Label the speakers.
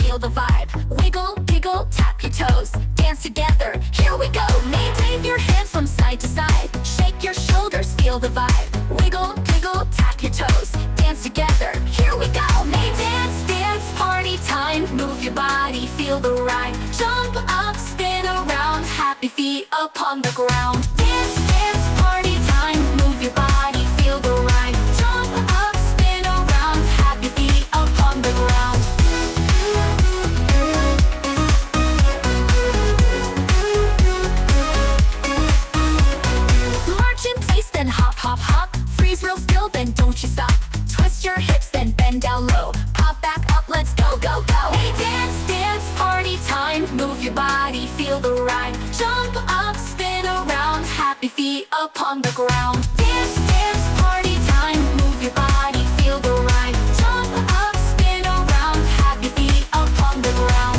Speaker 1: feel the vibe. Wiggle, giggle, tap your toes. Dance together, here we go. Wave your hands from side to side. Shake your shoulders, feel the vibe. Wiggle, giggle, tap your toes. Dance together, here we go. Dance, dance, party time. Move your body, feel the rhyme. Jump up, spin around. Happy feet up on the ground. Dance, dance, party time. Move your body, feel the rhyme. Jump up, spin around. Happy feet up on the ground. March in place, then hop, hop, hop. Freeze real still, then don't you stop. Twist your hips, then bend down low. Pop back up, let's go, go, go. Hey, dance, dance, party time. Move your body, feel the rhyme. Jump up, spin around. Happy feet up on the ground.